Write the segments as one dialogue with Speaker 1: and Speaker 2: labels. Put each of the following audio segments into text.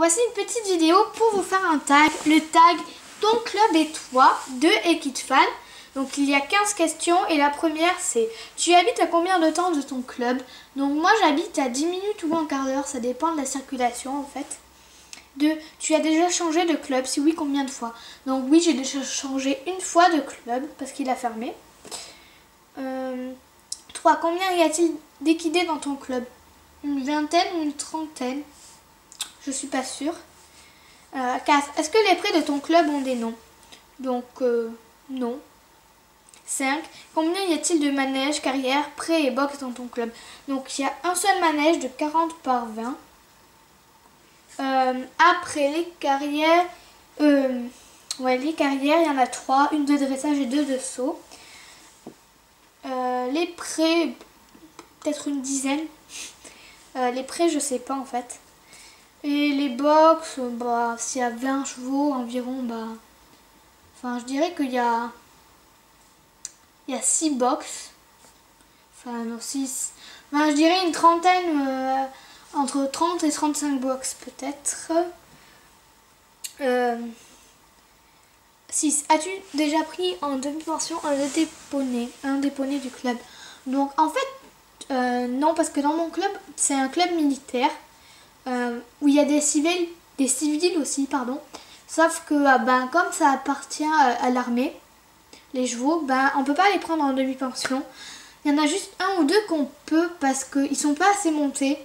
Speaker 1: Voici une petite vidéo pour vous faire un tag. Le tag Ton club et toi de Ekidfan. Donc il y a 15 questions et la première c'est: tu habites à combien de temps de ton club? Donc moi j'habite à 10 minutes ou un quart d'heure, ça dépend de la circulation en fait. 2. Tu as déjà changé de club? Si oui, combien de fois? Donc oui, j'ai déjà changé une fois de club parce qu'il a fermé. 3. Combien y a-t-il d'équidés dans ton club? Une vingtaine ou une trentaine? Je suis pas sûre. 4. Est-ce que les prêts de ton club ont des noms? Donc non. 5. Combien y a-t-il de manèges, carrières, prêts et box dans ton club? Donc il y a un seul manège de 40 par 20. Après les carrières, les carrières, il y en a 3, une de dressage et 2 de saut. Les prêts, peut-être une dizaine. Les prêts, je sais pas en fait. Et les box, s'il y a 20 chevaux environ, je dirais qu'il y a 6 box. Enfin, non, 6. Je dirais une trentaine, entre 30 et 35 box peut-être. 6. As-tu déjà pris en demi-pension un des poneys du club? Donc en fait, non, parce que dans mon club, c'est un club militaire où il y a des civils aussi, pardon. Sauf que comme ça appartient à l'armée, les chevaux, on peut pas les prendre en demi-pension. Il y en a juste un ou deux qu'on peut parce qu'ils sont pas assez montés.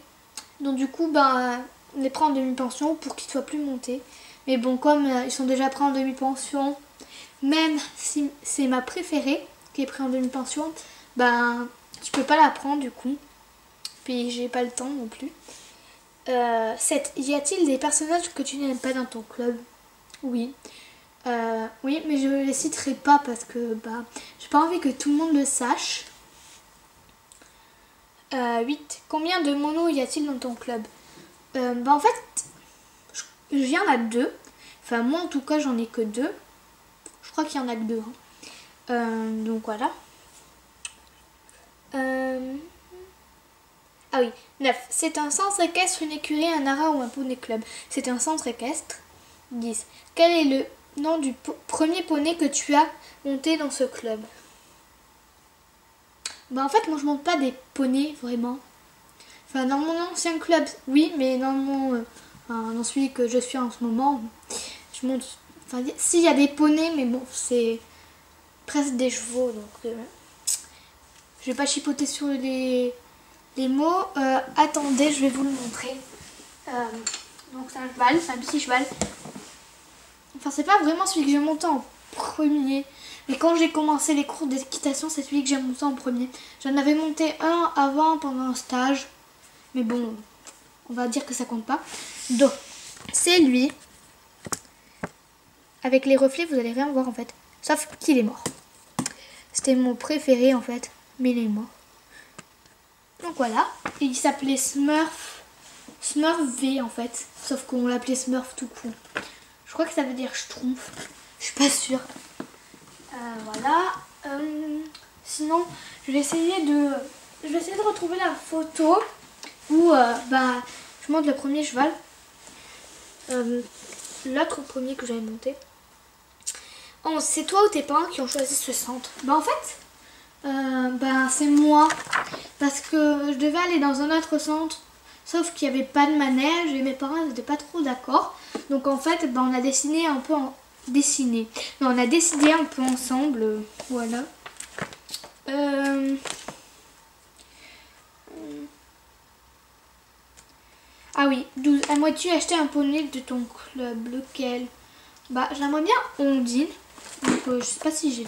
Speaker 1: Donc du coup, on les prend en demi-pension pour qu'ils soient plus montés. Mais bon, comme ils sont déjà pris en demi-pension, même si c'est ma préférée qui est prise en demi-pension, je peux pas la prendre du coup. Puis j'ai pas le temps non plus. 7. Y a-t-il des personnages que tu n'aimes pas dans ton club? Oui. Oui, mais je ne les citerai pas parce que j'ai pas envie que tout le monde le sache. 8. Combien de monos y a-t-il dans ton club? En fait, il y en a 2. Enfin, moi en tout cas, j'en ai que 2. Je crois qu'il y en a que 2. Donc voilà. Ah oui. 9. C'est un centre équestre, une écurie, un haras ou un poney club? C'est un centre équestre. 10. Quel est le nom du premier poney que tu as monté dans ce club? En fait, moi je monte pas des poneys vraiment. Enfin, dans mon ancien club, oui, mais dans celui que je suis en ce moment, je monte. Enfin, s'il y a des poneys, mais bon, c'est presque des chevaux, donc je vais pas chipoter sur les mots. Attendez, je vais vous le montrer. Donc c'est un cheval, c'est un petit cheval. Enfin, c'est pas vraiment celui que j'ai monté en premier. Mais quand j'ai commencé les cours d'équitation, c'est celui que j'ai monté en premier. J'en avais monté un avant pendant un stage. Mais bon, on va dire que ça compte pas. Donc, c'est lui. Avec les reflets, vous allez rien voir en fait. Sauf qu'il est mort. C'était mon préféré en fait. Mais il est mort. Donc voilà. Et il s'appelait Smurf. Smurf V en fait. Sauf qu'on l'appelait Smurf tout court. Je crois que ça veut dire schtroumpf. Je suis pas sûre. Voilà. Sinon, je vais essayer de retrouver la photo où je monte le premier cheval. L'autre premier que j'avais monté. Oh, c'est toi ou tes parents qui ont choisi ce centre? En fait, c'est moi. Parce que je devais aller dans un autre centre. Sauf qu'il n'y avait pas de manège et mes parents n'étaient pas trop d'accord. Donc en fait, on a dessiné un peu on a décidé un peu ensemble. Voilà. Ah oui, 12. Aimerais-tu acheter un poney de ton club? Lequel? J'aimerais bien Ondine. Donc je sais pas si j'ai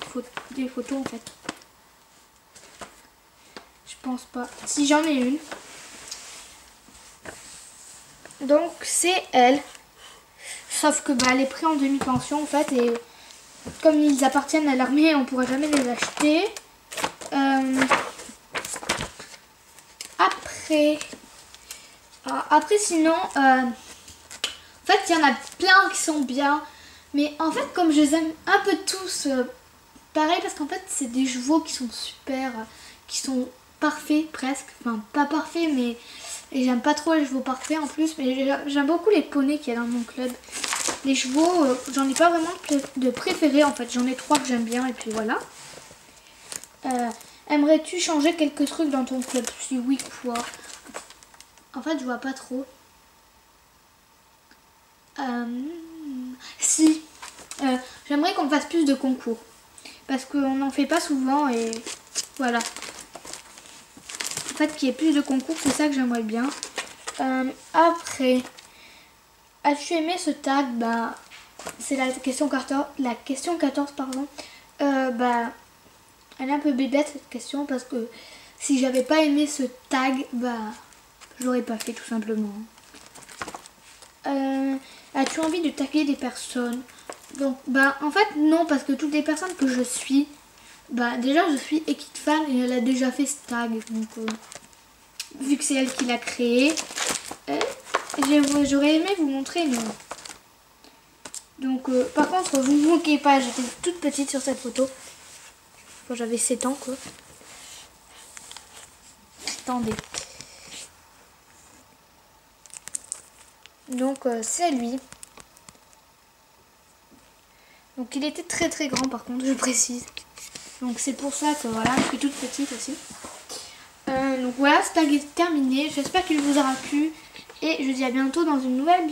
Speaker 1: des photos en fait. Je pense pas. Si j'en ai une. Donc c'est elle. Sauf que elle est prise en demi-pension en fait. Et comme ils appartiennent à l'armée, on ne pourra jamais les acheter. Après sinon, en fait il y en a plein qui sont bien. Mais en fait comme je les aime un peu tous, pareil parce qu'en fait c'est des chevaux qui sont super, qui sont parfaits presque. Enfin pas parfaits mais Et j'aime pas trop les chevaux parfaits en plus, mais j'aime beaucoup les poneys qu'il y a dans mon club. Les chevaux, j'en ai pas vraiment de préférés en fait. J'en ai 3 que j'aime bien et puis voilà. Aimerais-tu changer quelques trucs dans ton club? Si oui, quoi? En fait, je vois pas trop. Si. J'aimerais qu'on fasse plus de concours. Parce qu'on n'en fait pas souvent et voilà. En fait, qu'il y ait plus de concours, c'est ça que j'aimerais bien. Après, as-tu aimé ce tag? Bah, c'est la question 14, pardon. Bah, elle est un peu bébête cette question parce que si j'avais pas aimé ce tag, bah, je l'aurais pas fait tout simplement. As-tu envie de taguer des personnes? Donc, bah, en fait, non, parce que toutes les personnes que je suis, bah, déjà, je suis Ekidfan et elle a déjà fait ce tag. Donc, vu que c'est elle qui l'a créé, j'aurais aimé vous montrer, mais non. Donc, par contre, vous ne moquez pas, j'étais toute petite sur cette photo. Quand j'avais 7 ans, quoi. Attendez. Donc, c'est lui. Donc, il était très très grand, par contre, je précise. Donc, c'est pour ça que voilà, je suis toute petite aussi. Donc, voilà, ce tag est terminé. J'espère qu'il vous aura plu. Et je vous dis à bientôt dans une nouvelle